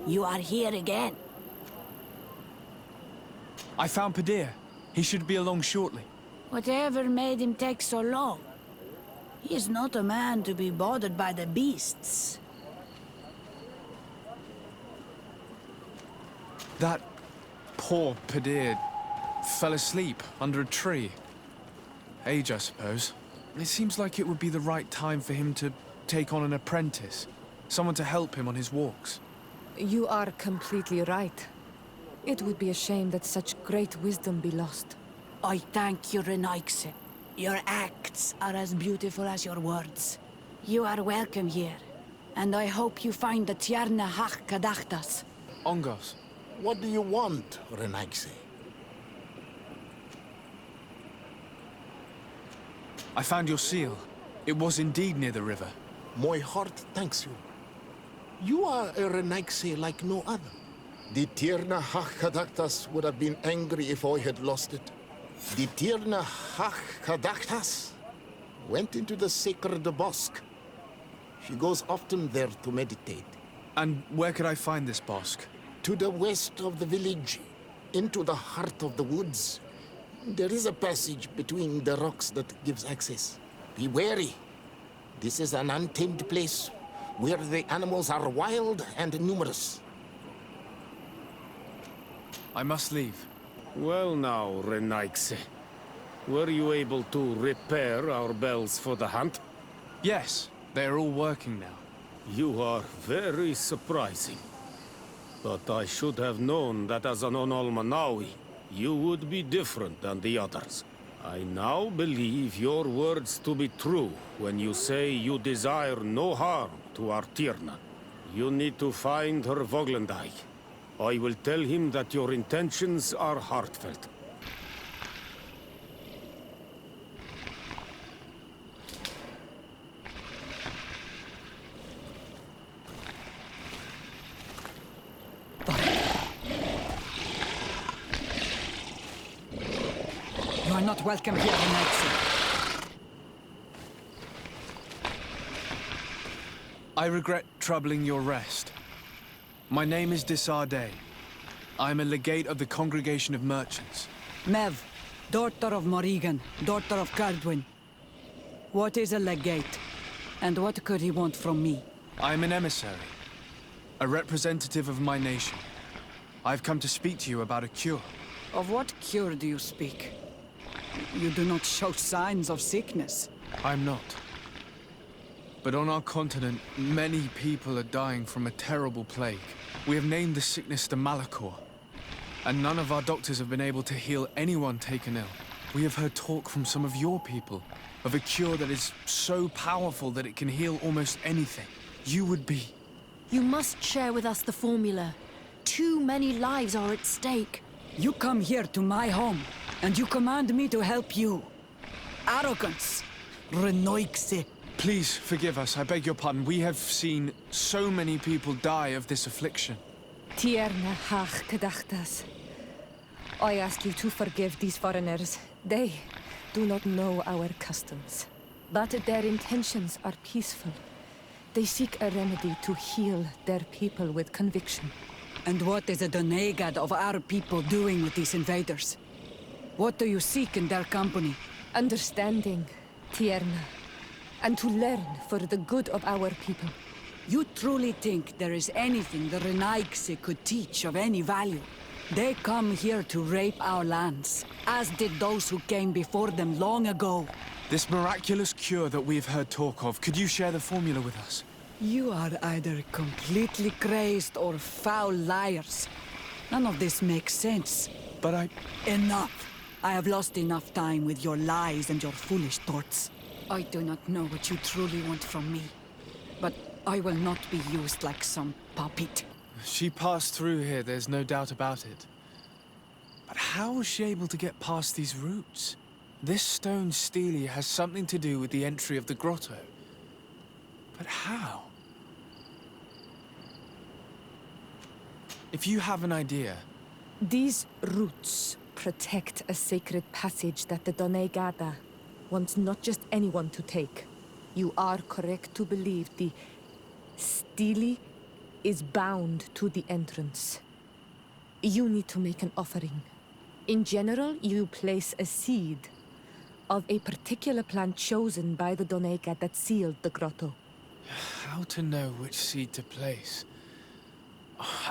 You are here again. I found Padir. He should be along shortly. Whatever made him take so long? He is not a man to be bothered by the beasts. That poor Padir fell asleep under a tree. Age, I suppose. It seems like it would be the right time for him to take on an apprentice. Someone to help him on his walks. You are completely right. It would be a shame that such great wisdom be lost. I thank you, Renaikse. Your acts are as beautiful as your words. You are welcome here, and I hope you find the Tierna Hach Kadachtas. Ongos. What do you want, Renaikse? I found your seal. It was indeed near the river. My heart thanks you. You are a Renaikse like no other. The Tierna Hach would have been angry if I had lost it. The Tierna Hach went into the sacred bosque. She goes often there to meditate. And where could I find this bosque? To the west of the village, into the heart of the woods. There is a passage between the rocks that gives access. Be wary. This is an untamed place, where the animals are wild and numerous. I must leave. Well now, Renaikse. Were you able to repair our bells for the hunt? Yes, they are all working now. You are very surprising. But I should have known that as an Onolmanawi, you would be different than the others. I now believe your words to be true when you say you desire no harm to our Tierna. You need to find her Voglendai. I will tell him that your intentions are heartfelt. You are not welcome here, Renaikse. I regret troubling your rest. My name is Disarday. I am a legate of the Congregation of Merchants. Mev, daughter of Morrigan, daughter of Cardwin. What is a legate? And what could he want from me? I am an emissary, a representative of my nation. I've come to speak to you about a cure. Of what cure do you speak? You do not show signs of sickness. I'm not. But on our continent, many people are dying from a terrible plague. We have named the sickness the Malachor, and none of our doctors have been able to heal anyone taken ill. We have heard talk from some of your people of a cure that is so powerful that it can heal almost anything. You would be... You must share with us the formula. Too many lives are at stake. You come here to my home, and you command me to help you. Arrogance. Renoikse. Please forgive us, I beg your pardon. We have seen so many people die of this affliction. Tierna Hach Kadachtas. I ask you to forgive these foreigners. They do not know our customs. But their intentions are peaceful. They seek a remedy to heal their people with conviction. And what is the Donegad of our people doing with these invaders? What do you seek in their company? Understanding, Tierna, and to learn for the good of our people. You truly think there is anything the Renaikse could teach of any value? They come here to rape our lands, as did those who came before them long ago. This miraculous cure that we've heard talk of, could you share the formula with us? You are either completely crazed or foul liars. None of this makes sense. But I... Enough! I have lost enough time with your lies and your foolish thoughts. I do not know what you truly want from me, but I will not be used like some puppet. She passed through here, there's no doubt about it. But how was she able to get past these roots? This stone stele has something to do with the entry of the grotto. But how? If you have an idea... These roots protect a sacred passage that the Donegada wants not just anyone to take. You are correct to believe the stele is bound to the entrance. You need to make an offering. In general, you place a seed of a particular plant chosen by the Donega that sealed the grotto. How to know which seed to place?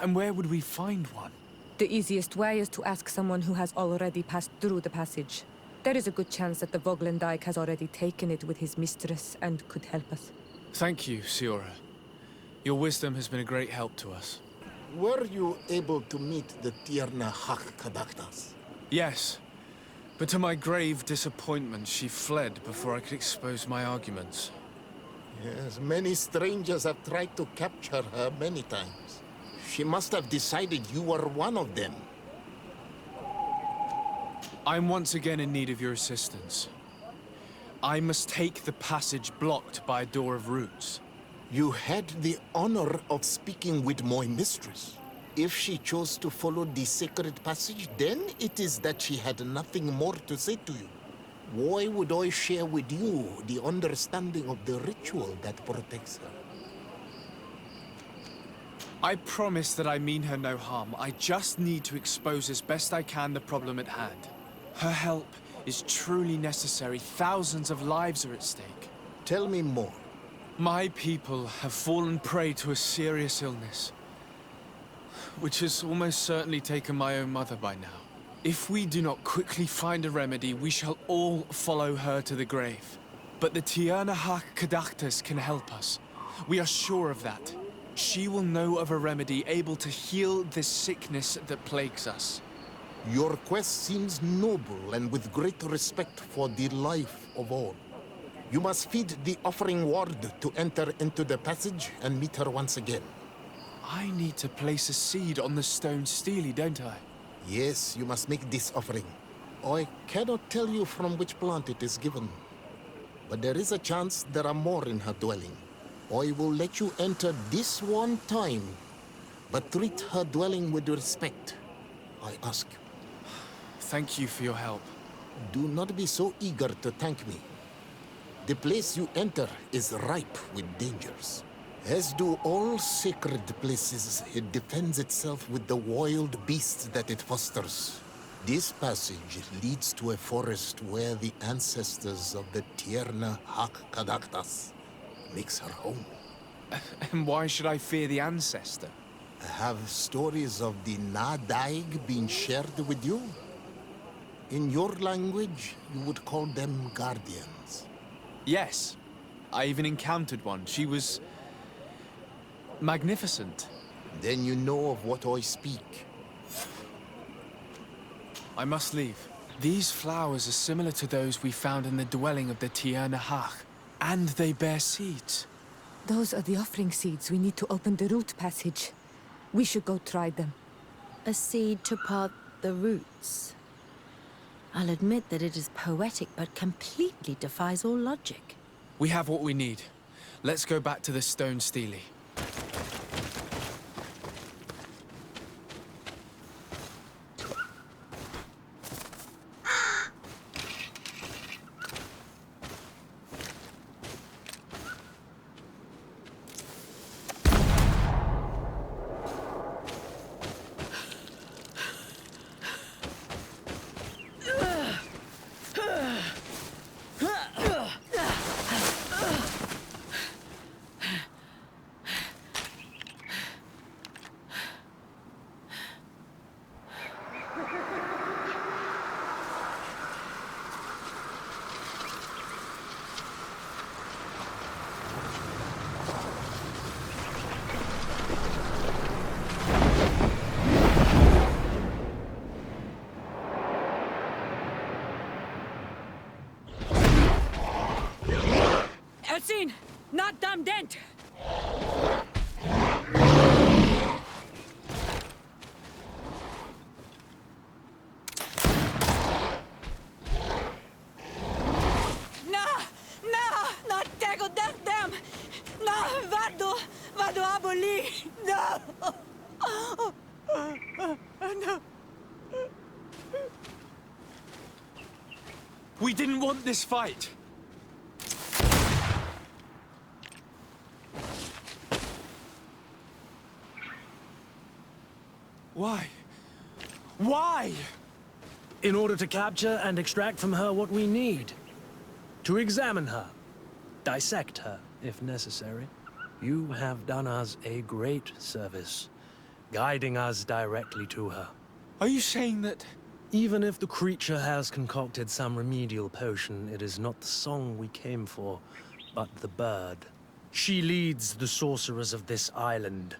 And where would we find one? The easiest way is to ask someone who has already passed through the passage. There is a good chance that the Voglendike has already taken it with his mistress and could help us. Thank you, Siora. Your wisdom has been a great help to us. Were you able to meet the Tierna Kadaktas? Yes, but to my grave disappointment, she fled before I could expose my arguments. Yes, many strangers have tried to capture her many times. She must have decided you were one of them. I'm once again in need of your assistance. I must take the passage blocked by a door of roots. You had the honor of speaking with my mistress. If she chose to follow the sacred passage, then it is that she had nothing more to say to you. Why would I share with you the understanding of the ritual that protects her? I promise that I mean her no harm. I just need to expose as best I can the problem at hand. Her help is truly necessary. Thousands of lives are at stake. Tell me more. My people have fallen prey to a serious illness, which has almost certainly taken my own mother by now. If we do not quickly find a remedy, we shall all follow her to the grave. But the Tierna Kadaktas can help us. We are sure of that. She will know of a remedy able to heal this sickness that plagues us. Your quest seems noble and with great respect for the life of all. You must feed the offering ward to enter into the passage and meet her once again. I need to place a seed on the stone stele, don't I? Yes, you must make this offering. I cannot tell you from which plant it is given, but there is a chance there are more in her dwelling. I will let you enter this one time, but treat her dwelling with respect, I ask you. Thank you for your help. Do not be so eager to thank me. The place you enter is ripe with dangers. As do all sacred places, it defends itself with the wild beasts that it fosters. This passage leads to a forest where the ancestors of the Tierna Kadaktas makes her home. And why should I fear the ancestor? Have stories of the Nadaig been shared with you? In your language, you would call them guardians. Yes. I even encountered one. She was magnificent. Then you know of what I speak. I must leave. These flowers are similar to those we found in the dwelling of the Tierna Hach, and they bear seeds. Those are the offering seeds we need to open the root passage. We should go try them. A seed to part the roots. I'll admit that it is poetic, but completely defies all logic. We have what we need. Let's go back to the stone stele. Not damn dent! Not tego dem! No, vado aboli! No! No! We didn't want this fight! Why? Why? In order to capture and extract from her what we need. To examine her. Dissect her, if necessary. You have done us a great service, guiding us directly to her. Are you saying that... Even if the creature has concocted some remedial potion, it is not the song we came for, but the bird. She leads the sorcerers of this island.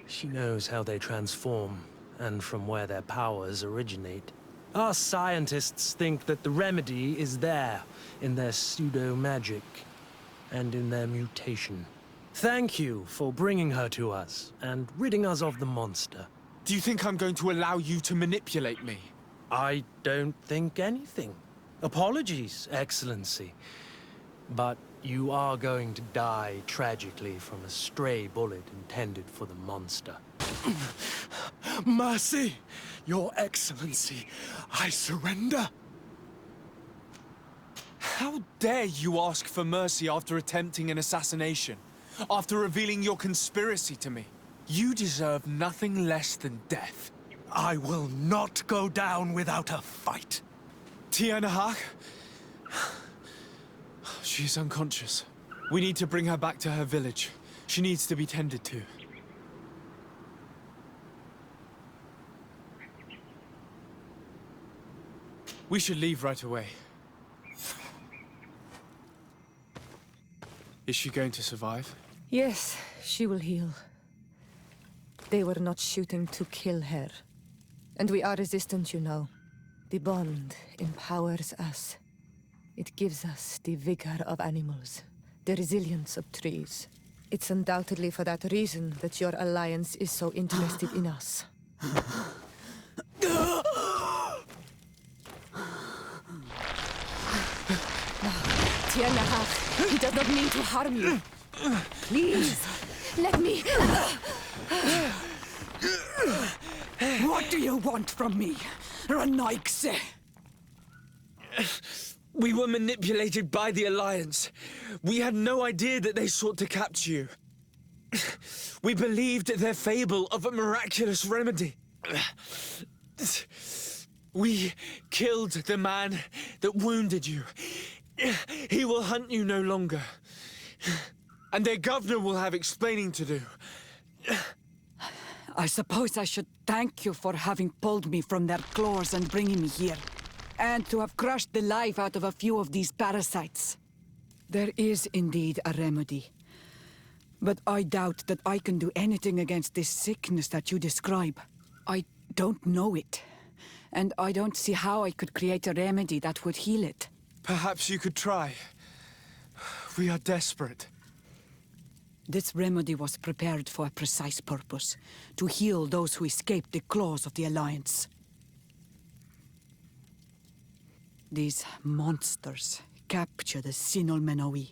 She knows how they transform, and from where their powers originate. Our scientists think that the remedy is there, in their pseudo-magic, and in their mutation. Thank you for bringing her to us, and ridding us of the monster. Do you think I'm going to allow you to manipulate me? I don't think anything. Apologies, Excellency. But you are going to die tragically from a stray bullet intended for the monster. Mercy! Your Excellency, I surrender! How dare you ask for mercy after attempting an assassination? After revealing your conspiracy to me? You deserve nothing less than death. I will not go down without a fight. Tia Nahak? She's unconscious. We need to bring her back to her village. She needs to be tended to. We should leave right away. Is she going to survive? Yes, she will heal. They were not shooting to kill her. And we are resistant, you know. The bond empowers us. It gives us the vigor of animals, the resilience of trees. It's undoubtedly for that reason that your alliance is so interested in us. Tiernahach, he does not mean to harm you. Please, let me... What do you want from me, Ranaikse? We were manipulated by the Alliance. We had no idea that they sought to capture you. We believed their fable of a miraculous remedy. We killed the man that wounded you. He will hunt you no longer. And their governor will have explaining to do. I suppose I should thank you for having pulled me from their claws and bringing me here. And to have crushed the life out of a few of these parasites. There is indeed a remedy. But I doubt that I can do anything against this sickness that you describe. I don't know it. And I don't see how I could create a remedy that would heal it. Perhaps you could try. We are desperate. This remedy was prepared for a precise purpose. To heal those who escaped the claws of the Alliance. These monsters capture the Sinol Menoi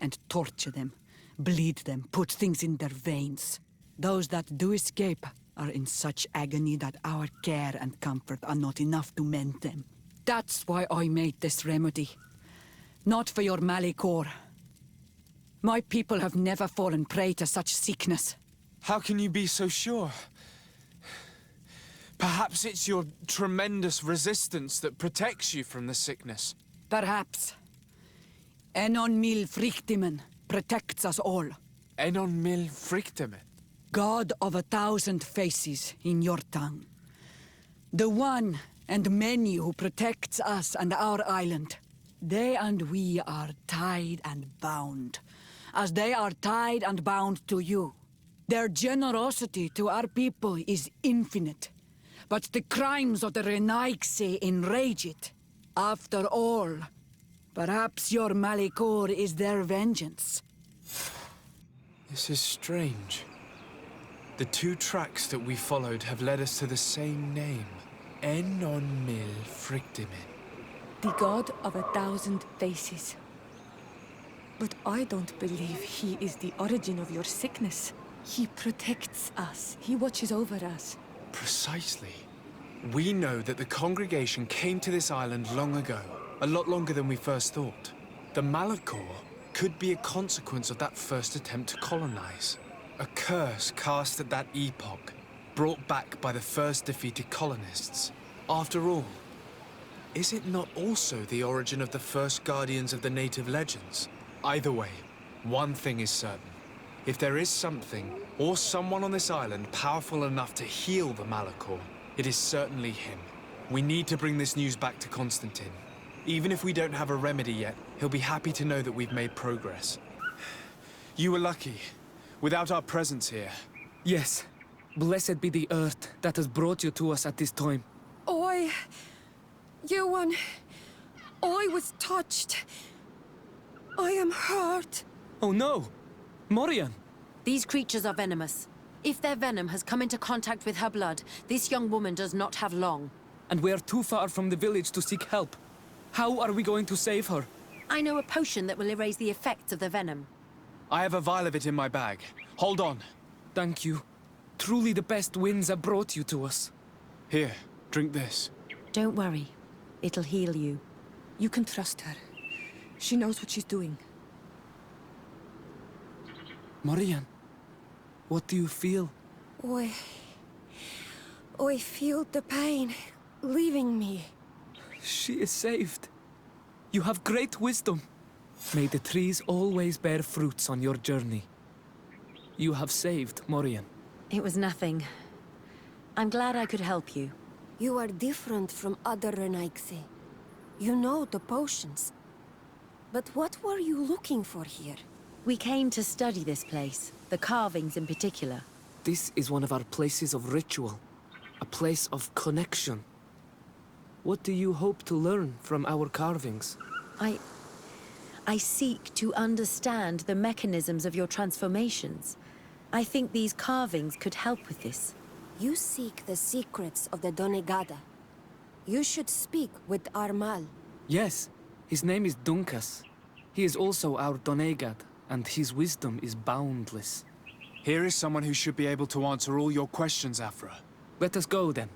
and torture them, bleed them, put things in their veins. Those that do escape are in such agony that our care and comfort are not enough to mend them. That's why I made this remedy. Not for your Malikor. My people have never fallen prey to such sickness. How can you be so sure? Perhaps it's your tremendous resistance that protects you from the sickness. Perhaps. Enon Mil Frictimen protects us all. Enon Mil Frictimen? God of 1,000 faces in your tongue. The one and many who protects us and our island. They and we are tied and bound, as they are tied and bound to you. Their generosity to our people is infinite, but the crimes of the Renaigse enrage it. After all, perhaps your Malikor is their vengeance. This is strange. The two tracks that we followed have led us to the same name. Enon Mil Frictimen. The god of 1,000 faces. But I don't believe he is the origin of your sickness. He protects us. He watches over us. Precisely. We know that the congregation came to this island long ago. A lot longer than we first thought. The Malakor could be a consequence of that first attempt to colonize. A curse cast at that epoch. brought back by the first defeated colonists. After all, is it not also the origin of the first guardians of the native legends? Either way, one thing is certain. If there is something, or someone on this island powerful enough to heal the Malachor, it is certainly him. We need to bring this news back to Constantine. Even if we don't have a remedy yet, he'll be happy to know that we've made progress. You were lucky. Without our presence here. Yes. Blessed be the earth that has brought you to us at this time. Ewan, I was touched. I am hurt. Oh no! Morian! These creatures are venomous. If their venom has come into contact with her blood, this young woman does not have long. And we are too far from the village to seek help. How are we going to save her? I know a potion that will erase the effects of the venom. I have a vial of it in my bag. Hold on. Thank you. Truly the best winds have brought you to us. Here, drink this. Don't worry. It'll heal you. You can trust her. She knows what she's doing. Morian, what do you feel? I feel the pain leaving me. She is saved. You have great wisdom. May the trees always bear fruits on your journey. You have saved Morian. It was nothing. I'm glad I could help you. You are different from other Renaigse. You know the potions. But what were you looking for here? We came to study this place, the carvings in particular. This is one of our places of ritual. A place of connection. What do you hope to learn from our carvings? I seek to understand the mechanisms of your transformations. I think these carvings could help with this. You seek the secrets of the Donegada. You should speak with Armal. Yes, his name is Dunkas. He is also our Donegad, and his wisdom is boundless. Here is someone who should be able to answer all your questions, Afra. Let us go, then.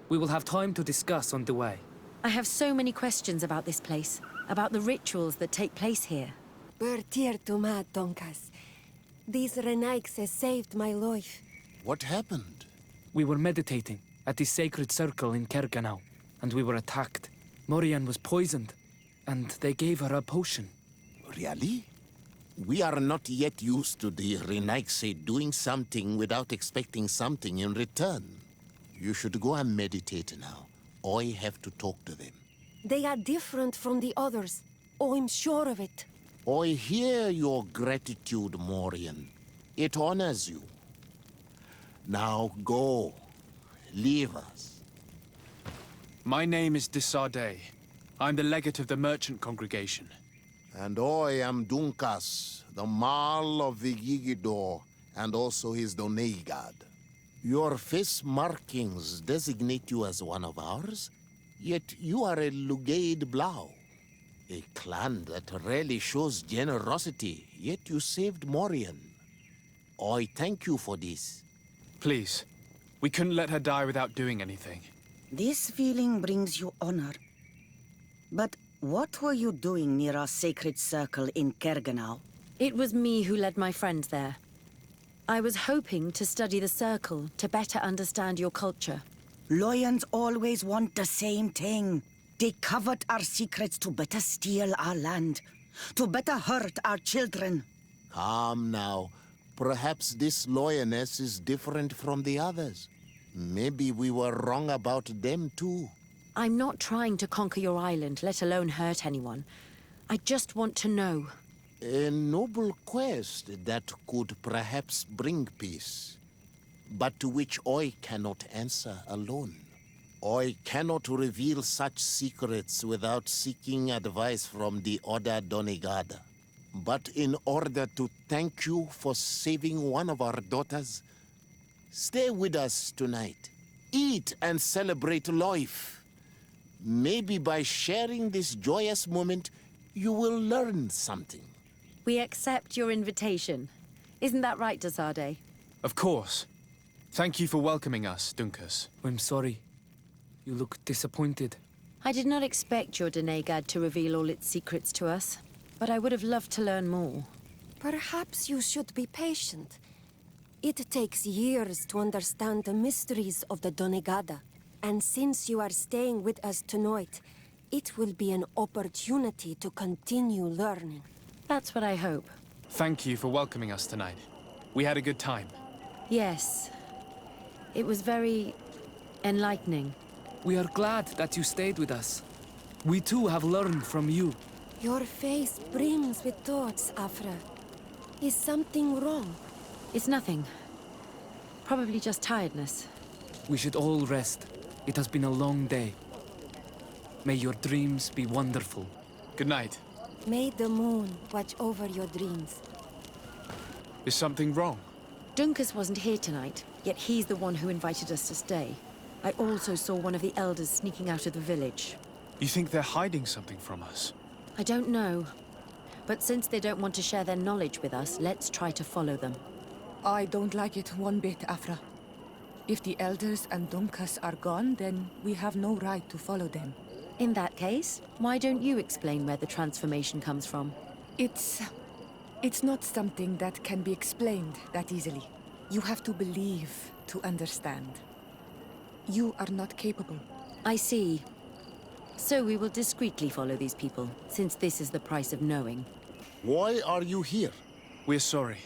We will have time to discuss on the way. I have so many questions about this place, about the rituals that take place here. Bertir Tuma, Donkas. These Renaigse saved my life. What happened? We were meditating at the sacred circle in Kerganau, and we were attacked. Morian was poisoned, and they gave her a potion. Really? We are not yet used to the Renaigse doing something without expecting something in return. You should go and meditate now. I have to talk to them. They are different from the others. Oh, I'm sure of it. I hear your gratitude, Morian. It honors you. Now go. Leave us. My name is Desardet. I'm the legate of the merchant congregation. And I am Dunkas, the Marl of the Yigidor, and also his Donegad. Your face markings designate you as one of ours, yet you are a Lugaid Blau. A clan that rarely shows generosity, yet you saved Morian. I thank you for this. Please, we couldn't let her die without doing anything. This feeling brings you honor. But what were you doing near our sacred circle in Kerganau? It was me who led my friends there. I was hoping to study the circle to better understand your culture. Lions always want the same thing. They covet our secrets to better steal our land, to better hurt our children. Calm now. Perhaps this lioness is different from the others. Maybe we were wrong about them too. I'm not trying to conquer your island, let alone hurt anyone. I just want to know. A noble quest that could perhaps bring peace, but to which I cannot answer alone. I cannot reveal such secrets without seeking advice from the Order Donegada. But in order to thank you for saving one of our daughters, stay with us tonight. Eat and celebrate life. Maybe by sharing this joyous moment, you will learn something. We accept your invitation. Isn't that right, Desardet? Of course. Thank you for welcoming us, Dunkas. I'm sorry. You look disappointed. I did not expect your Donegad to reveal all its secrets to us, but I would have loved to learn more. Perhaps you should be patient. It takes years to understand the mysteries of the Donegada. And since you are staying with us tonight, it will be an opportunity to continue learning. That's what I hope. Thank you for welcoming us tonight. We had a good time. Yes. It was very enlightening. We are glad that you stayed with us. We too have learned from you. Your face brims with thoughts, Afra. Is something wrong? It's nothing. Probably just tiredness. We should all rest. It has been a long day. May your dreams be wonderful. Good night. May the moon watch over your dreams. Is something wrong? Dunkus wasn't here tonight, yet he's the one who invited us to stay. I also saw one of the elders sneaking out of the village. You think they're hiding something from us? I don't know. But since they don't want to share their knowledge with us, let's try to follow them. I don't like it one bit, Afra. If the elders and Dunkas are gone, then we have no right to follow them. In that case, why don't you explain where the transformation comes from? It's not something that can be explained that easily. You have to believe to understand. You are not capable. I see. So we will discreetly follow these people, since this is the price of knowing. Why are you here? We're sorry.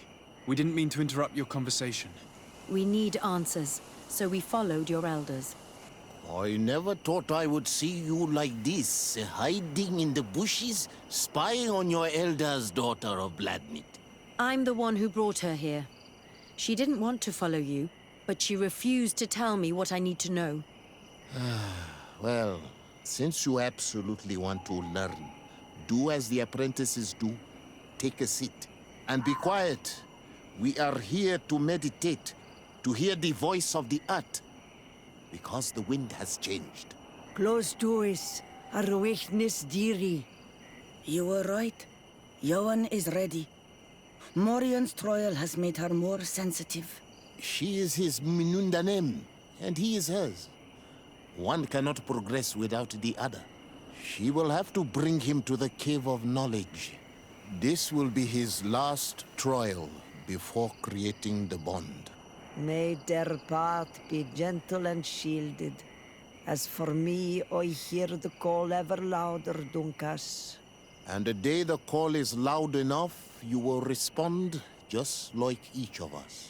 We didn't mean to interrupt your conversation. We need answers, so we followed your elders. I never thought I would see you like this, hiding in the bushes, spying on your elders, daughter of Bladnid. I'm the one who brought her here. She didn't want to follow you, but she refused to tell me what I need to know. Well, since you absolutely want to learn, do as the apprentices do. Take a seat and be quiet. We are here to meditate, to hear the voice of the earth. Because the wind has changed. Close doors, Arwechnis Diri. You were right. Johan is ready. Morian's trial has made her more sensitive. She is his Minundanem, and he is hers. One cannot progress without the other. She will have to bring him to the Cave of Knowledge. This will be his last trial before creating the bond. May their path be gentle and shielded. As for me, I hear the call ever louder, Dunkas. And the day the call is loud enough, you will respond just like each of us.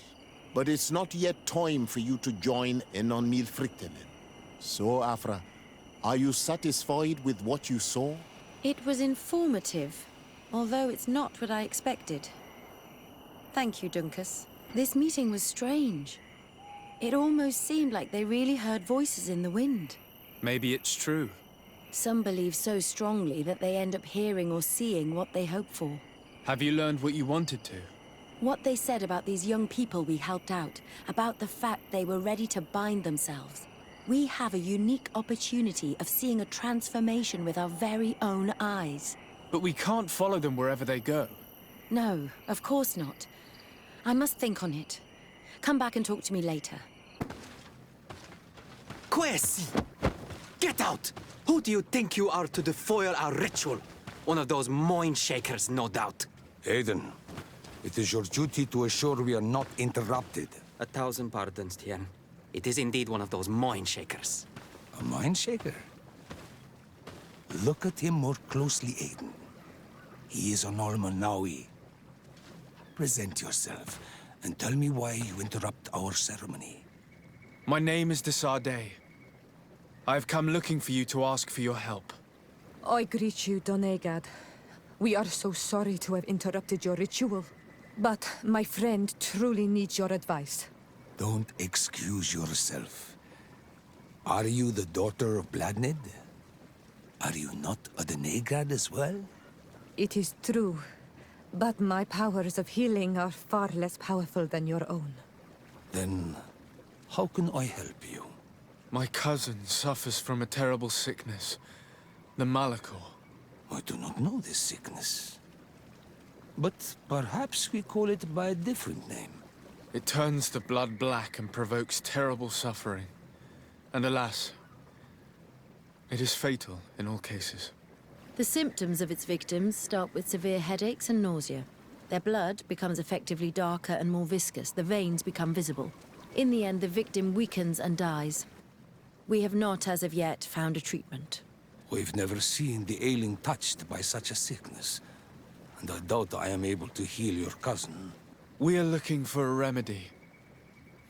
But it's not yet time for you to join in on Milfriktelen. So, Afra, are you satisfied with what you saw? It was informative, although it's not what I expected. Thank you, Dunkus. This meeting was strange. It almost seemed like they really heard voices in the wind. Maybe it's true. Some believe so strongly that they end up hearing or seeing what they hope for. Have you learned what you wanted to? What they said about these young people we helped out, about the fact they were ready to bind themselves. We have a unique opportunity of seeing a transformation with our very own eyes. But we can't follow them wherever they go. No, of course not. I must think on it. Come back and talk to me later. Kwesi! Get out! Who do you think you are to defoil our ritual? One of those mind shakers, no doubt. Aiden, it is your duty to assure we are not interrupted. 1,000 pardons, Tien. It is indeed one of those mind shakers. A mind shaker? Look at him more closely, Aiden. He is an Almanawi. Present yourself, and tell me why you interrupt our ceremony. My name is Desarde. I have come looking for you to ask for your help. I greet you, Donegad. We are so sorry to have interrupted your ritual. But my friend truly needs your advice. Don't excuse yourself. Are you the daughter of Bladnid? Are you not a Donegad as well? It is true. But my powers of healing are far less powerful than your own. Then, how can I help you? My cousin suffers from a terrible sickness, the Malachor. I do not know this sickness. But perhaps we call it by a different name. It turns the blood black and provokes terrible suffering. And alas, it is fatal in all cases. The symptoms of its victims start with severe headaches and nausea. Their blood becomes effectively darker and more viscous. The veins become visible. In the end, the victim weakens and dies. We have not, as of yet, found a treatment. We've never seen the ailing touched by such a sickness, and I doubt I am able to heal your cousin. We are looking for a remedy,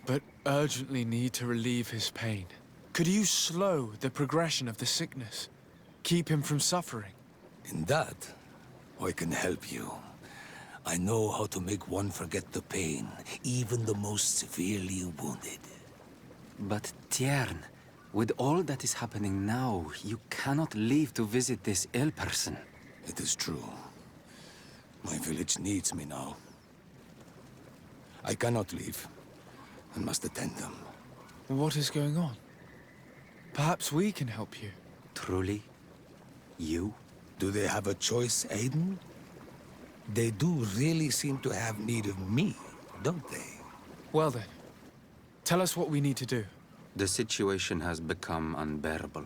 but urgently need to relieve his pain. Could you slow the progression of the sickness? Keep him from suffering? In that, I can help you. I know how to make one forget the pain, even the most severely wounded. But Tiern, with all that is happening now, you cannot leave to visit this ill person. It is true. My village needs me now. I cannot leave. I must attend them. What is going on? Perhaps we can help you. Truly? You? Do they have a choice, Aiden? They do really seem to have need of me, don't they? Well then, tell us what we need to do. The situation has become unbearable.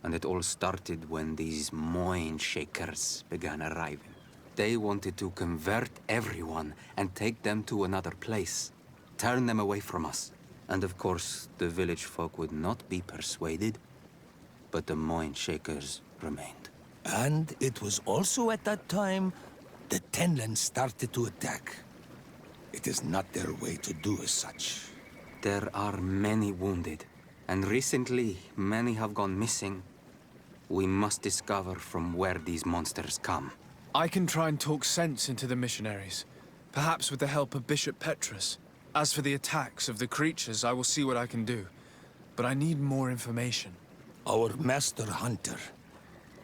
And it all started when these Moin Shakers began arriving. They wanted to convert everyone and take them to another place. Turn them away from us. And of course, the village folk would not be persuaded. But the Moin Shakers remained. And it was also at that time the Tenlands started to attack. It is not their way to do as such. There are many wounded, and recently many have gone missing. We must discover from where these monsters come. I can try and talk sense into the missionaries, perhaps with the help of Bishop Petrus. As for the attacks of the creatures, I will see what I can do. But I need more information. Our master hunter,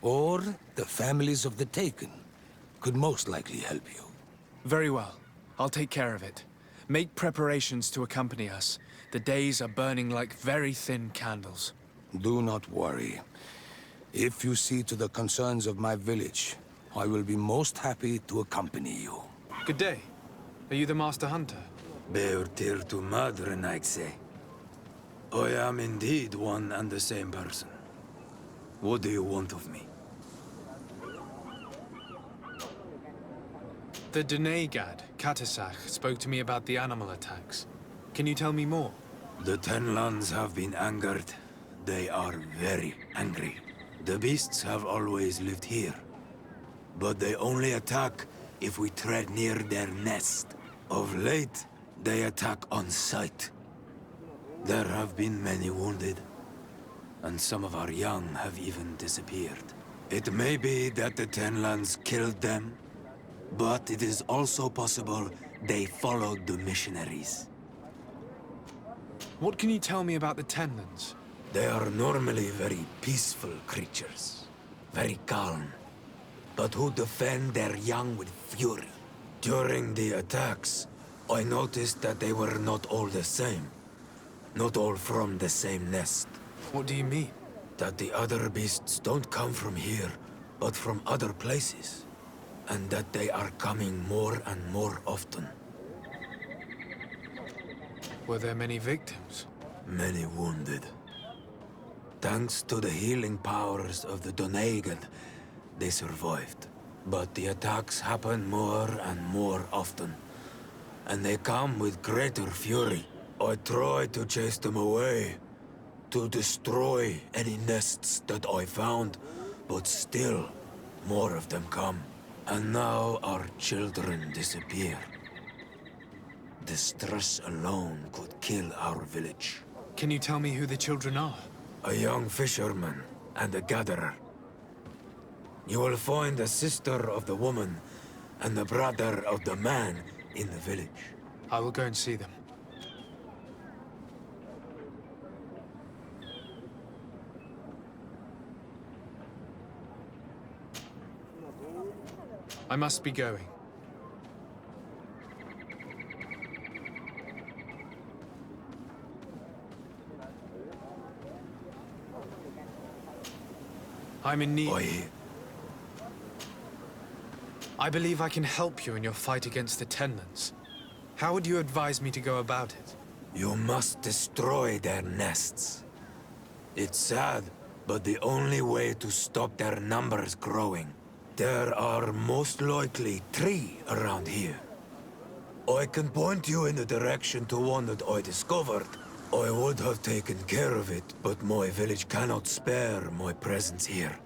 or the families of the Taken, could most likely help you. Very well. I'll take care of it. Make preparations to accompany us. The days are burning like very thin candles. Do not worry. If you see to the concerns of my village, I will be most happy to accompany you. Good day. Are you the master hunter? Beurtir to madren, I say. I am indeed one and the same person. What do you want of me? The Denegad, Katasach, spoke to me about the animal attacks. Can you tell me more? The Tenlands have been angered. They are very angry. The beasts have always lived here. But they only attack if we tread near their nest. Of late, they attack on sight. There have been many wounded, and some of our young have even disappeared. It may be that the Tenlands killed them, but it is also possible they followed the missionaries. What can you tell me about the Tenlands? They are normally very peaceful creatures, very calm, but who defend their young with fury. During the attacks, I noticed that they were not all the same. Not all from the same nest. What do you mean? That the other beasts don't come from here, but from other places. And that they are coming more and more often. Were there many victims? Many wounded. Thanks to the healing powers of the Donegad, they survived. But the attacks happen more and more often. And they come with greater fury. I try to chase them away, to destroy any nests that I found, but still, more of them come. And now our children disappear. The stress alone could kill our village. Can you tell me who the children are? A young fisherman and a gatherer. You will find the sister of the woman and the brother of the man in the village. I will go and see them. I must be going. I'm in need. I believe I can help you in your fight against the Tenlands. How would you advise me to go about it? You must destroy their nests. It's sad, but the only way to stop their numbers growing There are most likely 3 around here. I can point you in the direction to one that I discovered. I would have taken care of it, but my village cannot spare my presence here.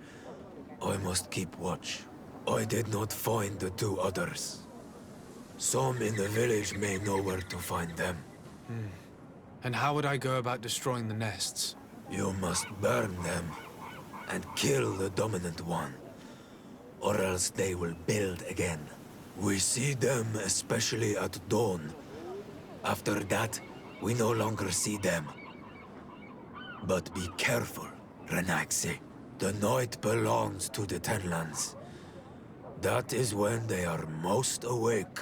I must keep watch. I did not find the 2 others. Some in the village may know where to find them. And how would I go about destroying the nests? You must burn them and kill the dominant one, or else they will build again. We see them especially at dawn. After that, we no longer see them. But be careful, Renaxe. The night belongs to the Tenlands. That is when they are most awake.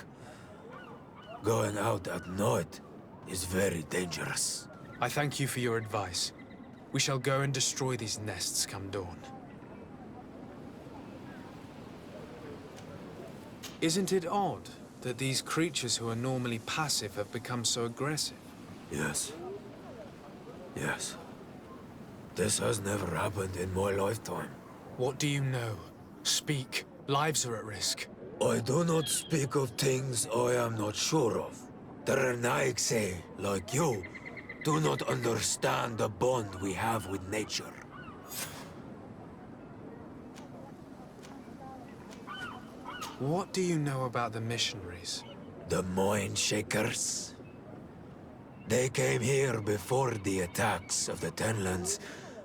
Going out at night is very dangerous. I thank you for your advice. We shall go and destroy these nests come dawn. Isn't it odd that these creatures who are normally passive have become so aggressive? Yes. Yes. This has never happened in my lifetime. What do you know? Speak. Lives are at risk. I do not speak of things I am not sure of. The Renaigse, like you, do not understand the bond we have with nature. What do you know about the missionaries? The Mind Shakers? They came here before the attacks of the Tenlands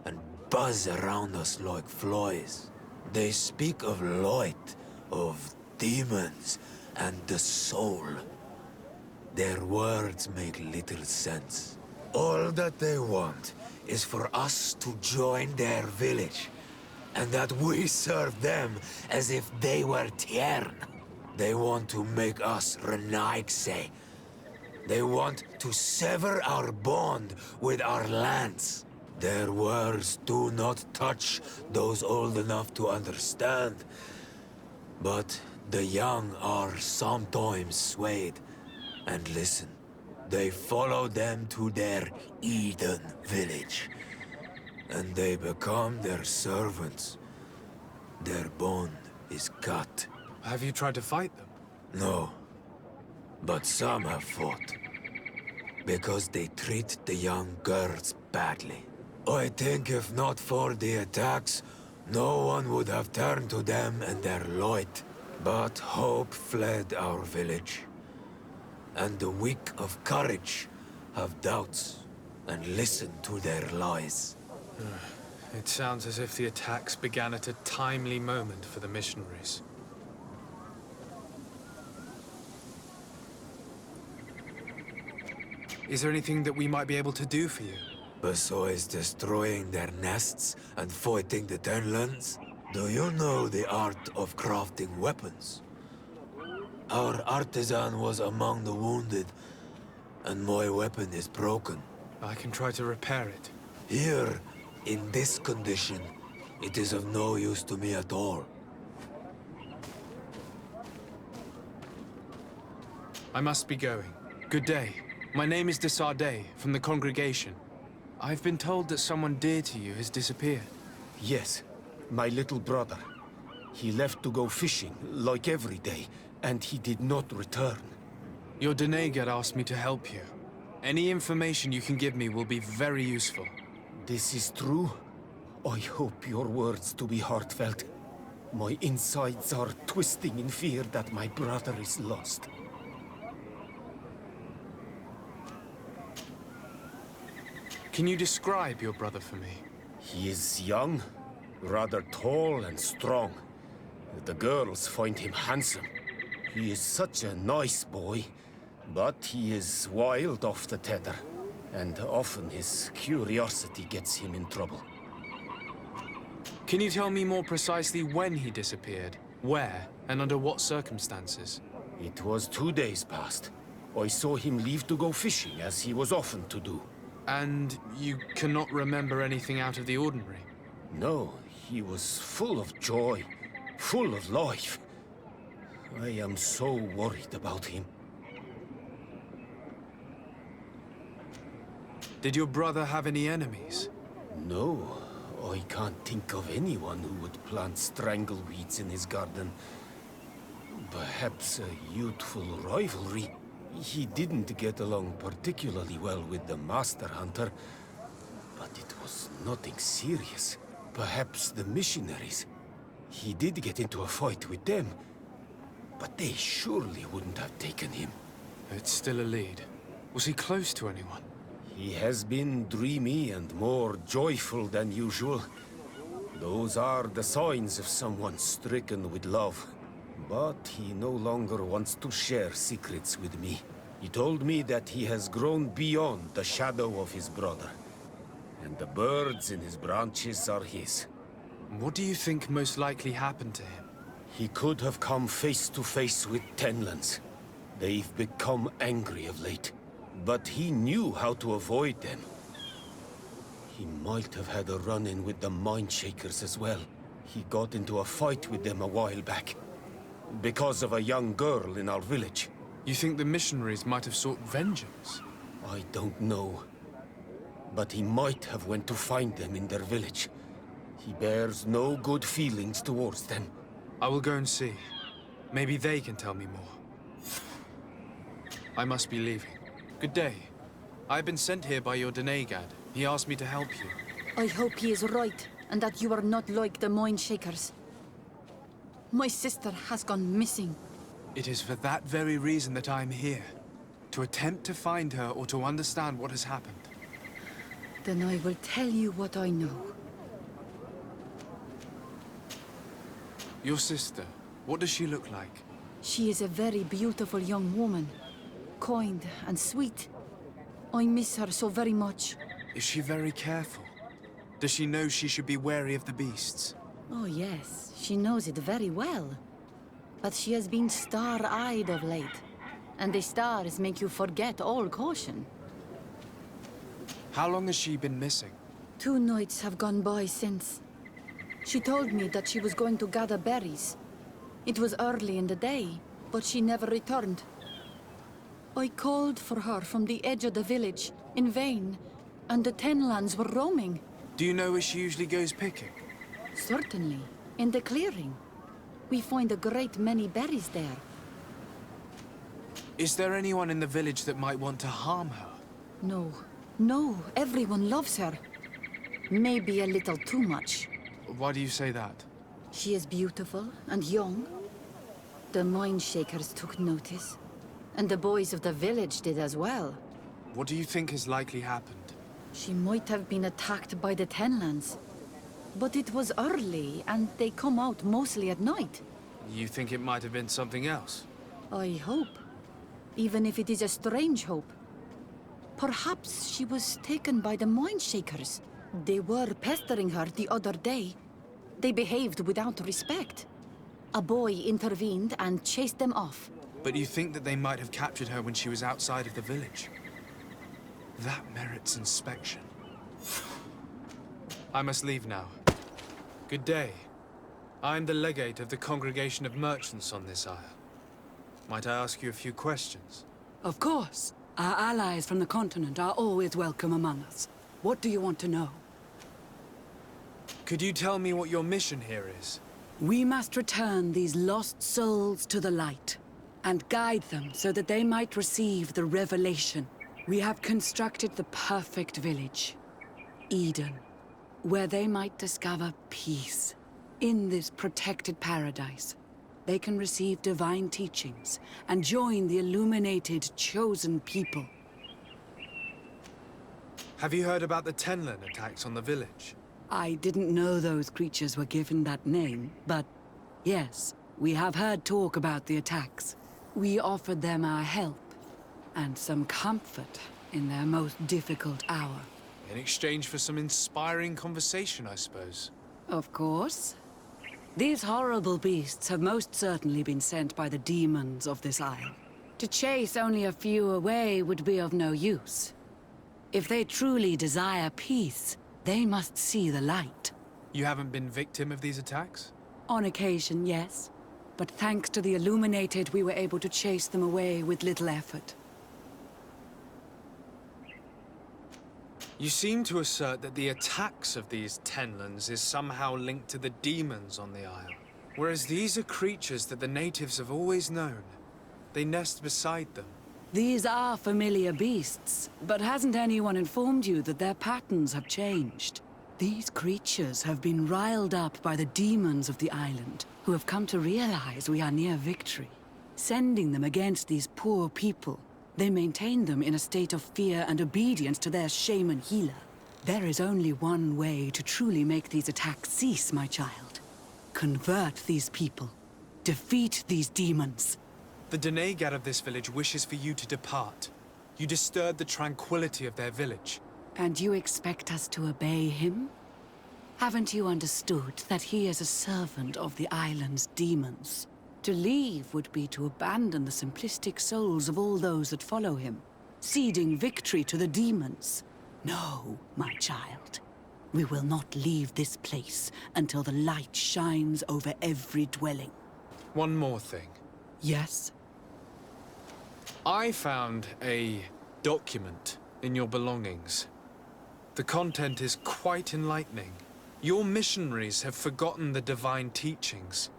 and buzz around us like flies. They speak of light, of demons, and the soul. Their words make little sense. All that they want is for us to join their village, and that we serve them as if they were Tiern. They want to make us Renaigse. They want to sever our bond with our lands. Their words do not touch those old enough to understand. But the young are sometimes swayed. And listen, they follow them to their Eden village. And they become their servants. Their bond is cut. Have you tried to fight them? No. But some have fought. Because they treat the young girls badly. I think if not for the attacks, no one would have turned to them and their light. But hope fled our village. And the weak of courage have doubts and listen to their lies. It sounds as if the attacks began at a timely moment for the missionaries. Is there anything that we might be able to do for you? Besides destroying their nests and fighting the Tenlands, do you know the art of crafting weapons? Our artisan was among the wounded, and my weapon is broken. I can try to repair it. Here, in this condition, it is of no use to me at all. I must be going. Good day. My name is de Sardet, from the congregation. I've been told that someone dear to you has disappeared. Yes, my little brother. He left to go fishing, like every day, and he did not return. Your Doneigad asked me to help you. Any information you can give me will be very useful. This is true? I hope your words to be heartfelt. My insides are twisting in fear that my brother is lost. Can you describe your brother for me? He is young, rather tall and strong. The girls find him handsome. He is such a nice boy, but he is wild off the tether, and often his curiosity gets him in trouble. Can you tell me more precisely when he disappeared, where, and under what circumstances? It was 2 days past. I saw him leave to go fishing, as he was often to do. And you cannot remember anything out of the ordinary? No, he was full of joy, full of life. I am so worried about him. Did your brother have any enemies? No, I can't think of anyone who would plant strangleweeds in his garden. Perhaps a youthful rivalry. He didn't get along particularly well with the Master Hunter, but it was nothing serious. Perhaps the missionaries. He did get into a fight with them, but they surely wouldn't have taken him. It's still a lead. Was he close to anyone? He has been dreamy and more joyful than usual. Those are the signs of someone stricken with love. But he no longer wants to share secrets with me. He told me that he has grown beyond the shadow of his brother. And the birds in his branches are his. What do you think most likely happened to him? He could have come face to face with Tenlands. They've become angry of late. But he knew how to avoid them. He might have had a run-in with the Mindshakers as well. He got into a fight with them a while back. Because of a young girl in our village. You think the missionaries might have sought vengeance? I don't know. But he might have went to find them in their village. He bears no good feelings towards them. I will go and see. Maybe they can tell me more. I must be leaving. Good day. I've been sent here by your Donegad. He asked me to help you. I hope he is right, and that you are not like the Mindshakers. My sister has gone missing. It is for that very reason that I'm here. To attempt to find her or to understand what has happened. Then I will tell you what I know. Your sister, what does she look like? She is a very beautiful young woman. Kind and sweet. I miss her so very much. Is she very careful? Does she know she should be wary of the beasts? Oh yes, she knows it very well. But she has been star-eyed of late. And the stars make you forget all caution. How long has she been missing? 2 nights have gone by since. She told me that she was going to gather berries. It was early in the day, but she never returned. I called for her from the edge of the village, in vain, and the Tenlands were roaming. Do you know where she usually goes picking? Certainly, in the clearing. We find a great many berries there. Is there anyone in the village that might want to harm her? No, everyone loves her. Maybe a little too much. Why do you say that? She is beautiful and young. The Mindshakers took notice. And the boys of the village did as well. What do you think has likely happened? She might have been attacked by the Tenlands. But it was early, and they come out mostly at night. You think it might have been something else? I hope. Even if it is a strange hope. Perhaps she was taken by the Mindshakers. They were pestering her the other day. They behaved without respect. A boy intervened and chased them off. But you think that they might have captured her when she was outside of the village? That merits inspection. I must leave now. Good day. I am the legate of the congregation of merchants on this isle. Might I ask you a few questions? Of course. Our allies from the continent are always welcome among us. What do you want to know? Could you tell me what your mission here is? We must return these lost souls to the light, and guide them so that they might receive the revelation. We have constructed the perfect village, Eden, where they might discover peace. In this protected paradise, they can receive divine teachings and join the illuminated, chosen people. Have you heard about the Tenlan attacks on the village? I didn't know those creatures were given that name, but yes, we have heard talk about the attacks. We offered them our help and some comfort in their most difficult hour. In exchange for some inspiring conversation, I suppose. Of course. These horrible beasts have most certainly been sent by the demons of this isle. To chase only a few away would be of no use. If they truly desire peace, they must see the light. You haven't been victim of these attacks? On occasion, yes. But thanks to the Illuminated, we were able to chase them away with little effort. You seem to assert that the attacks of these Tenlands is somehow linked to the demons on the isle. Whereas these are creatures that the natives have always known. They nest beside them. These are familiar beasts, but hasn't anyone informed you that their patterns have changed? These creatures have been riled up by the demons of the island, who have come to realize we are near victory. Sending them against these poor people, they maintain them in a state of fear and obedience to their shaman healer. There is only one way to truly make these attacks cease, my child. Convert these people. Defeat these demons. The Donegad of this village wishes for you to depart. You disturb the tranquility of their village. And you expect us to obey him? Haven't you understood that he is a servant of the island's demons? To leave would be to abandon the simplistic souls of all those that follow him, ceding victory to the demons. No, my child. We will not leave this place until the light shines over every dwelling. One more thing. Yes? I found a document in your belongings. The content is quite enlightening. Your missionaries have forgotten the divine teachings.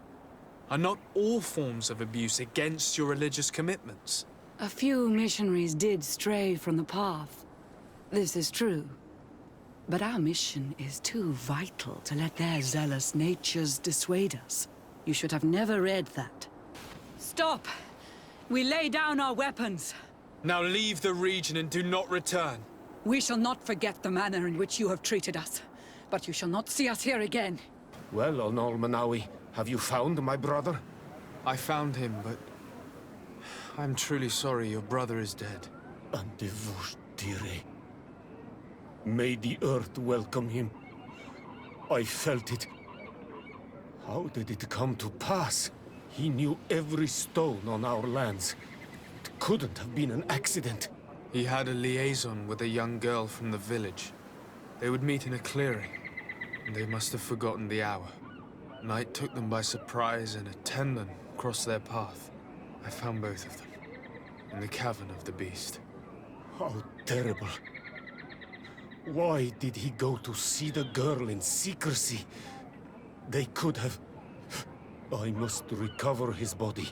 Are not all forms of abuse against your religious commitments? A few missionaries did stray from the path. This is true. But our mission is too vital to let their zealous natures dissuade us. You should have never read that. Stop! We lay down our weapons. Now leave the region and do not return. We shall not forget the manner in which you have treated us. But you shall not see us here again. Well, Onolmanawi, have you found my brother? I found him, but I'm truly sorry your brother is dead. Andivush Dire. May the earth welcome him. I felt it. How did it come to pass? He knew every stone on our lands. It couldn't have been an accident. He had a liaison with a young girl from the village. They would meet in a clearing, and they must have forgotten the hour. Night took them by surprise, and a Tenlan crossed their path. I found both of them, in the cavern of the beast. How terrible. Why did he go to see the girl in secrecy? They could have... I must recover his body,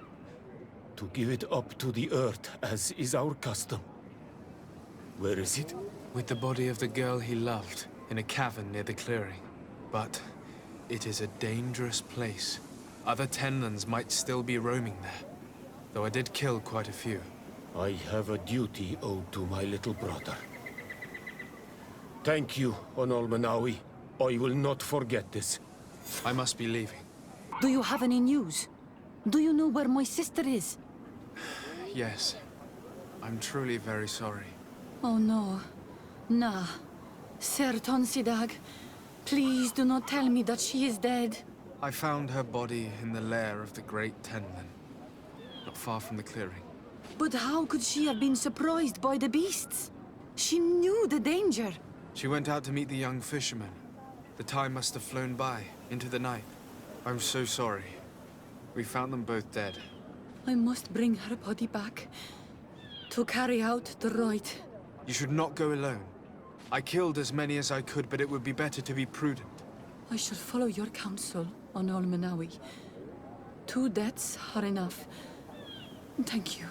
to give it up to the earth, as is our custom. Where is it? With the body of the girl he loved, in a cavern near the clearing. But it is a dangerous place. Other Tenlans might still be roaming there, though I did kill quite a few. I have a duty owed to my little brother. Thank you, Onolmanawi. I will not forget this. I must be leaving. Do you have any news? Do you know where my sister is? Yes. I'm truly very sorry. Oh no. Nah. Ser Tonsidag, please do not tell me that she is dead. I found her body in the lair of the great Tenlan, not far from the clearing. But how could she have been surprised by the beasts? She knew the danger. She went out to meet the young fisherman. The time must have flown by, into the night. I'm so sorry. We found them both dead. I must bring her body back to carry out the rite. You should not go alone. I killed as many as I could, but it would be better to be prudent. I shall follow your counsel, Onolmanawi. 2 deaths are enough. Thank you.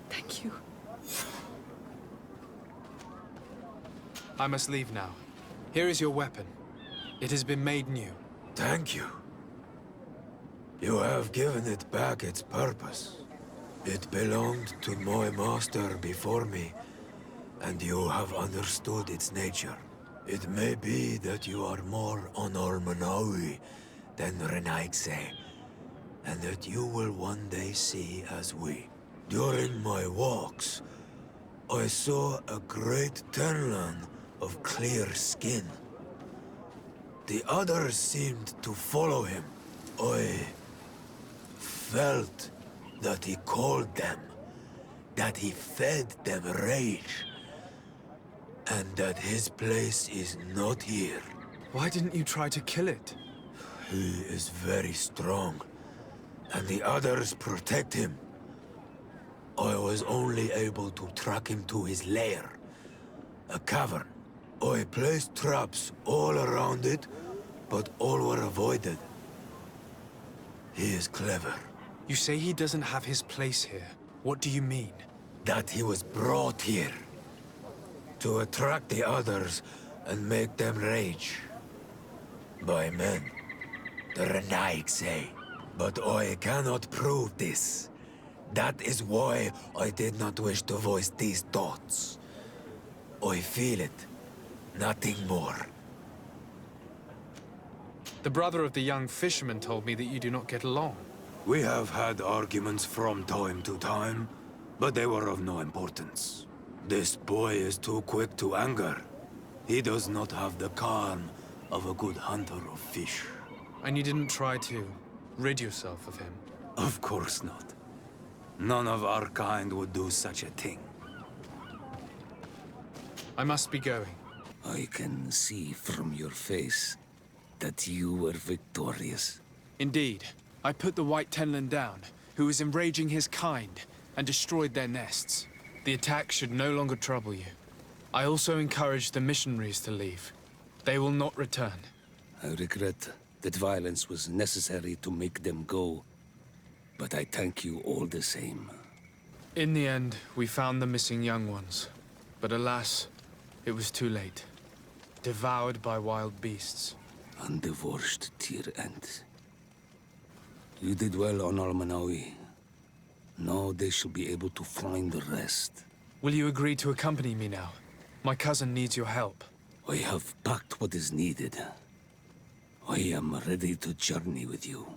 Thank you. I must leave now. Here is your weapon. It has been made new. Thank you. You have given it back its purpose. It belonged to my master before me, and you have understood its nature. It may be that you are more Onolmanawi than Renaigse, and that you will one day see as we. During my walks, I saw a great Tenlan of clear skin. The others seemed to follow him. I felt that he called them, that he fed them rage, and that his place is not here. Why didn't you try to kill it? He is very strong, and the others protect him. I was only able to track him to his lair, a cavern. I placed traps all around it, but all were avoided. He is clever. You say he doesn't have his place here. What do you mean? That he was brought here to attract the others and make them rage. By men, the Renaig say. But I cannot prove this. That is why I did not wish to voice these thoughts. I feel it, nothing more. The brother of the young fisherman told me that you do not get along. We have had arguments from time to time, but they were of no importance. This boy is too quick to anger. He does not have the calm of a good hunter of fish. And you didn't try to rid yourself of him? Of course not. None of our kind would do such a thing. I must be going. I can see from your face that you were victorious. Indeed. I put the White Tenlin down, who was enraging his kind, and destroyed their nests. The attack should no longer trouble you. I also encouraged the missionaries to leave. They will not return. I regret that violence was necessary to make them go, but I thank you all the same. In the end, we found the missing young ones. But alas, it was too late. Devoured by wild beasts. Undivorced Tyr Ent. You did well on Almanawi. Now they shall be able to find the rest. Will you agree to accompany me now? My cousin needs your help. I have packed what is needed. I am ready to journey with you.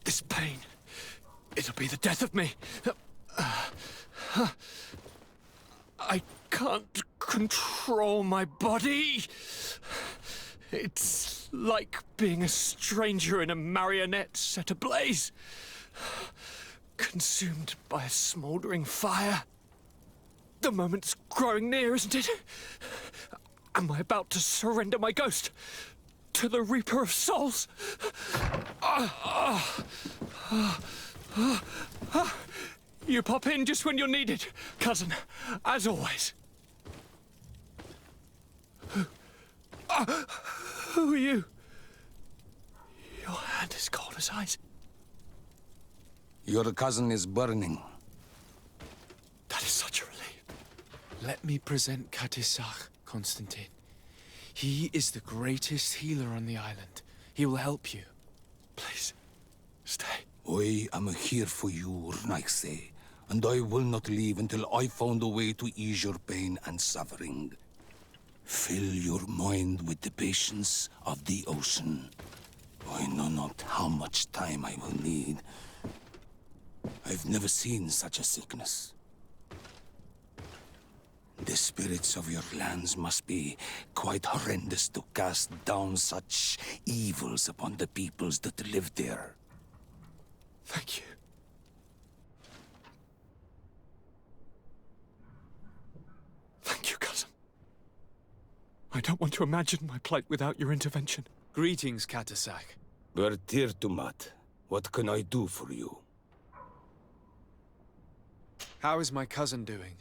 This pain, it'll be the death of me. I can't control my body. It's like being a stranger in a marionette set ablaze. Consumed by a smouldering fire. The moment's growing near, isn't it? Am I about to surrender my ghost to the Reaper of Souls? You pop in just when you're needed, cousin, as always. Who are you? Your hand is cold as ice. Your cousin is burning. That is such a relief. Let me present Katisach, Constantine. He is the greatest healer on the island. He will help you. Please, stay. I am here for you, Rnaigse, and I will not leave until I found a way to ease your pain and suffering. Fill your mind with the patience of the ocean. I know not how much time I will need. I've never seen such a sickness. The spirits of your lands must be quite horrendous to cast down such evils upon the peoples that live there. Thank you. Thank you, cousin. I don't want to imagine my plight without your intervention. Greetings, Katisach. Bertir Tumat, what can I do for you? How is my cousin doing?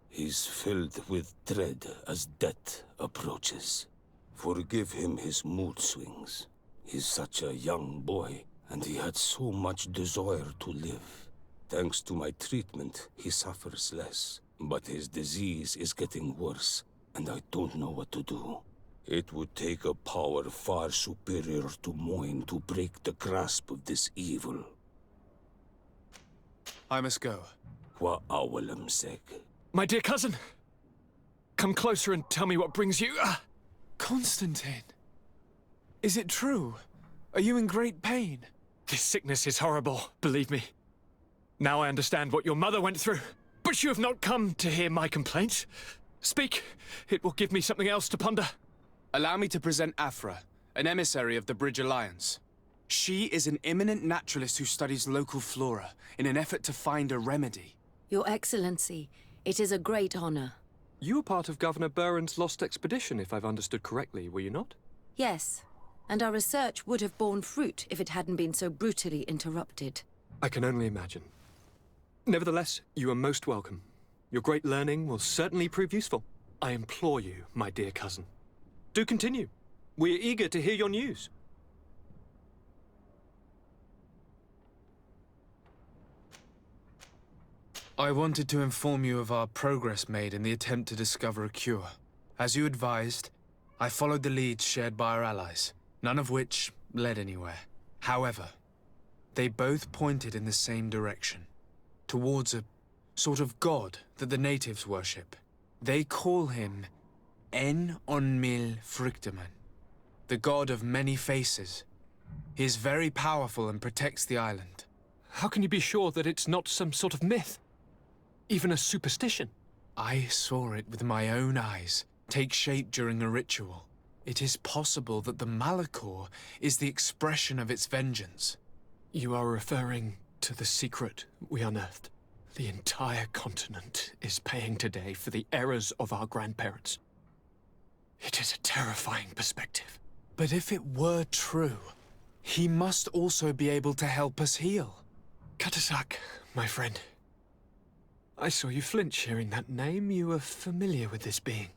He's filled with dread as death approaches. Forgive him his mood swings. He's such a young boy, and he had so much desire to live. Thanks to my treatment, he suffers less. But his disease is getting worse, and I don't know what to do. It would take a power far superior to mine to break the grasp of this evil. I must go. Wa awalam seg. My dear cousin, come closer and tell me what brings you. Constantine, is it true? Are you in great pain? This sickness is horrible, believe me. Now I understand what your mother went through. But you have not come to hear my complaints. Speak, it will give me something else to ponder. Allow me to present Afra, an emissary of the Bridge Alliance. She is an eminent naturalist who studies local flora in an effort to find a remedy. Your Excellency, it is a great honor. You were part of Governor Buren's lost expedition, if I've understood correctly, were you not? Yes, and our research would have borne fruit if it hadn't been so brutally interrupted. I can only imagine. Nevertheless, you are most welcome. Your great learning will certainly prove useful. I implore you, my dear cousin. Do continue. We are eager to hear your news. I wanted to inform you of our progress made in the attempt to discover a cure. As you advised, I followed the leads shared by our allies, none of which led anywhere. However, they both pointed in the same direction, towards a sort of god that the natives worship. They call him En-on-mil Frictaman, the god of many faces. He is very powerful and protects the island. How can you be sure that it's not some sort of myth? Even a superstition? I saw it with my own eyes take shape during a ritual. It is possible that the Malachor is the expression of its vengeance. You are referring to the secret we unearthed. The entire continent is paying today for the errors of our grandparents. It is a terrifying perspective. But if it were true, he must also be able to help us heal. Katasak, my friend. I saw you flinch hearing that name. You are familiar with this being.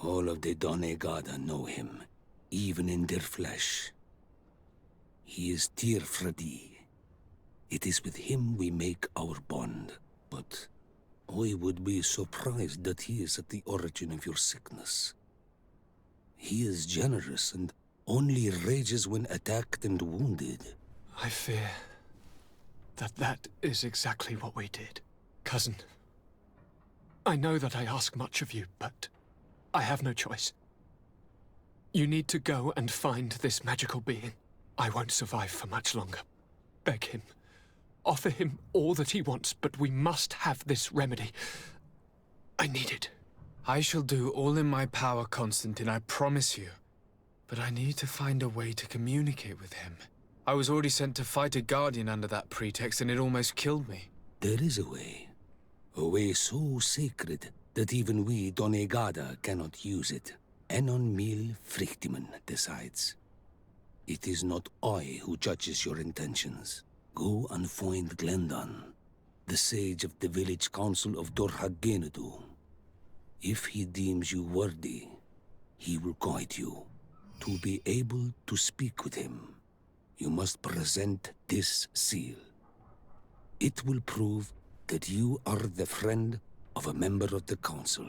All of the Donegada know him, even in their flesh. He is Tirfradi. It is with him we make our bond. But I would be surprised that he is at the origin of your sickness. He is generous and only rages when attacked and wounded. I fear that is exactly what we did. Cousin, I know that I ask much of you, but I have no choice. You need to go and find this magical being. I won't survive for much longer. Beg him. Offer him all that he wants, but we must have this remedy. I need it. I shall do all in my power, Constantine, I promise you. But I need to find a way to communicate with him. I was already sent to fight a guardian under that pretext, and it almost killed me. There is a way so sacred that even we Donegada cannot use it. En-on-mil Frictaman decides. It is not I who judges your intentions. Go and find Glendan, the sage of the village council of Dorhagenedu. If he deems you worthy, he will guide you. To be able to speak with him, you must present this seal. It will prove that you are the friend of a member of the council.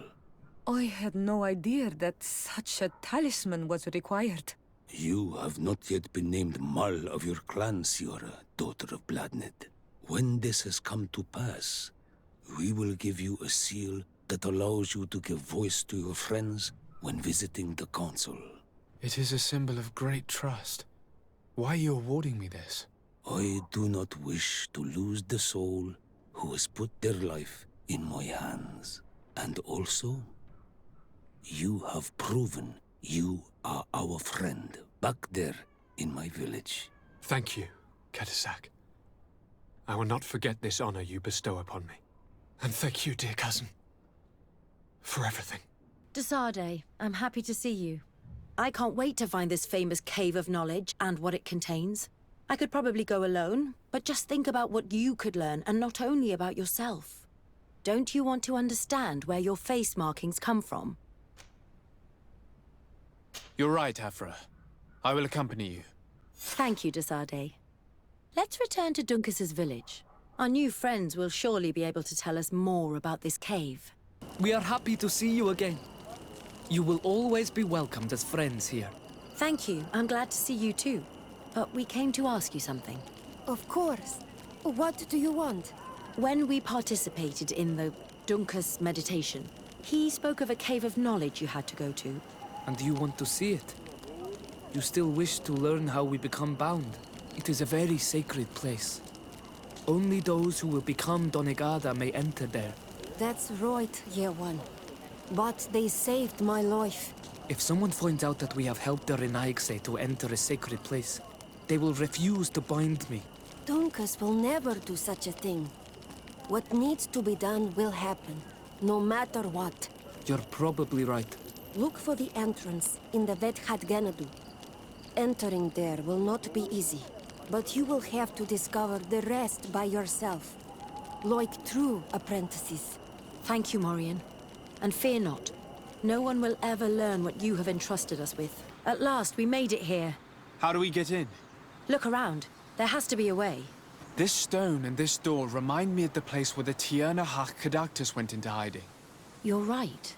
I had no idea that such a talisman was required. You have not yet been named Mal of your clan, Siora, daughter of Bladned. When this has come to pass, we will give you a seal that allows you to give voice to your friends when visiting the council. It is a symbol of great trust. Why are you awarding me this? I do not wish to lose the soul who has put their life in my hands. And also, you have proven you are our friend back there in my village. Thank you, Katasak. I will not forget this honor you bestow upon me. And thank you, dear cousin, for everything. Desade, I'm happy to see you. I can't wait to find this famous cave of knowledge and what it contains. I could probably go alone, but just think about what you could learn, and not only about yourself. Don't you want to understand where your face markings come from? You're right, Afra. I will accompany you. Thank you, Desade. Let's return to Duncas's village. Our new friends will surely be able to tell us more about this cave. We are happy to see you again. You will always be welcomed as friends here. Thank you. I'm glad to see you too. But we came to ask you something. Of course. What do you want? When we participated in the Duncas meditation, he spoke of a cave of knowledge you had to go to. And you want to see it? You still wish to learn how we become bound? It is a very sacred place. Only those who will become Donegada may enter there. That's right, Year One. But they saved my life. If someone finds out that we have helped the Renaigse to enter a sacred place, they will refuse to bind me. Duncas will never do such a thing. What needs to be done will happen, no matter what. You're probably right. Look for the entrance in the Vedhat Ganadu. Entering there will not be easy. but you will have to discover the rest by yourself, like true apprentices. Thank you, Morian. And fear not. No one will ever learn what you have entrusted us with. At last, we made it here. How do we get in? Look around. There has to be a way. This stone and this door remind me of the place where the Tierna Kadaktus went into hiding. You're right.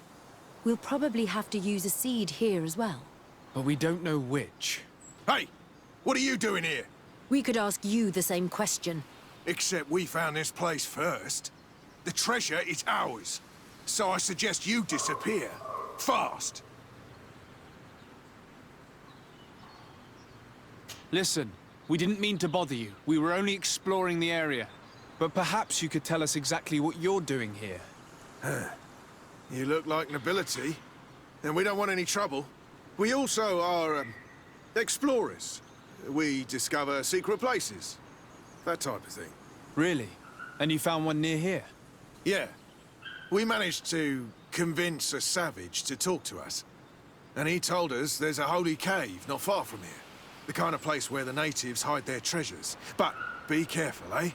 We'll probably have to use a seed here as well. But we don't know which. Hey! What are you doing here? We could ask you the same question. Except we found this place first. The treasure is ours. So I suggest you disappear. Fast! Listen, we didn't mean to bother you. We were only exploring the area. But perhaps you could tell us exactly what you're doing here. You look like nobility, and we don't want any trouble. We also are, explorers. We discover secret places. That type of thing. Really? And you found one near here? Yeah. We managed to convince a savage to talk to us. And he told us there's a holy cave not far from here. The kind of place where the natives hide their treasures. But be careful, eh?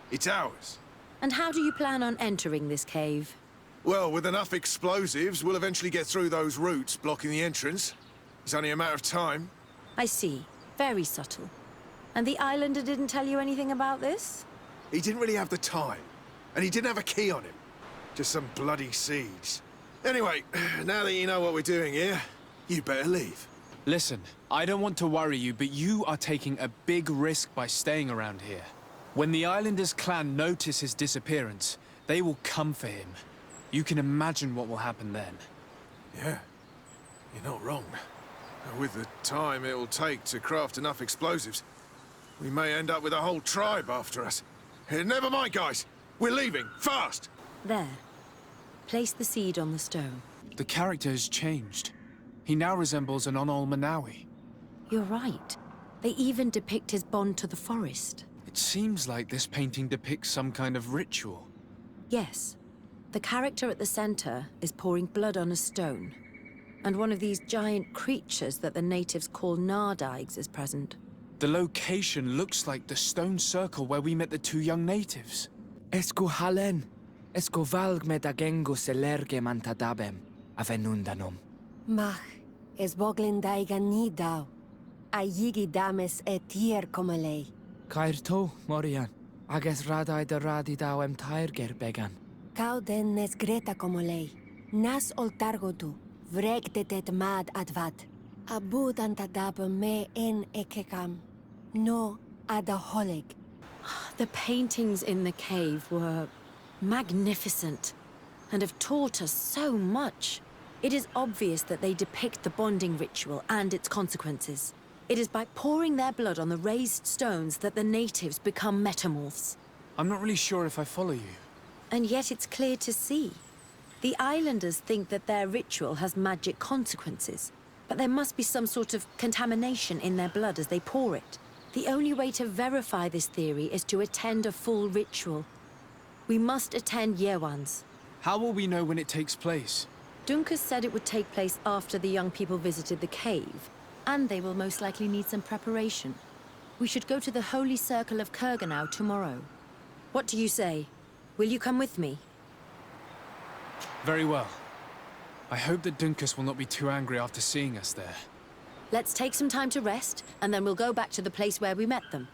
It's ours. And how do you plan on entering this cave? Well, with enough explosives, we'll eventually get through those roots blocking the entrance. It's only a matter of time. I see. Very subtle. And the Islander didn't tell you anything about this? He didn't really have the time. And he didn't have a key on him. Just some bloody seeds. Anyway, now that you know what we're doing here, you better leave. Listen, I don't want to worry you, but you are taking a big risk by staying around here. When the Islanders' clan notice his disappearance, they will come for him. You can imagine what will happen then. Yeah, you're not wrong. With the time it will take to craft enough explosives, we may end up with a whole tribe after us. Never mind, guys. We're leaving, fast! There. Place the seed on the stone. The character has changed. He now resembles an Onol Manawi. You're right. They even depict his bond to the forest. It seems like this painting depicts some kind of ritual. Yes. The character at the center is pouring blood on a stone. And one of these giant creatures that the natives call Nardaigs is present. The location looks like the stone circle where we met the two young natives. Esco halen. Esco valg med agengo selerge mantadabem. Avenundanom. Mach, es boglin daiga ni dau. A yigi dames tier comelei. Cair to, Morian. Ages radai de radi dawem tairger began. Cau den nes greta comelei. Nas oltargodu. Vregdetet mad advad. Abud antadab me en ekekam. No adaholeg. The paintings in the cave were magnificent and have taught us so much. It is obvious that they depict the bonding ritual and its consequences. It is by pouring their blood on the raised stones that the natives become metamorphs. I'm not really sure if I follow you. And yet it's clear to see. The Islanders think that their ritual has magic consequences, but there must be some sort of contamination in their blood as they pour it. The only way to verify this theory is to attend a full ritual. We must attend Yewan's. How will we know when it takes place? Dunkus said it would take place after the young people visited the cave, and they will most likely need some preparation. We should go to the Holy Circle of Kurganau tomorrow. What do you say? Will you come with me? Very well. I hope that Dunkus will not be too angry after seeing us there. Let's take some time to rest, and then we'll go back to the place where we met them.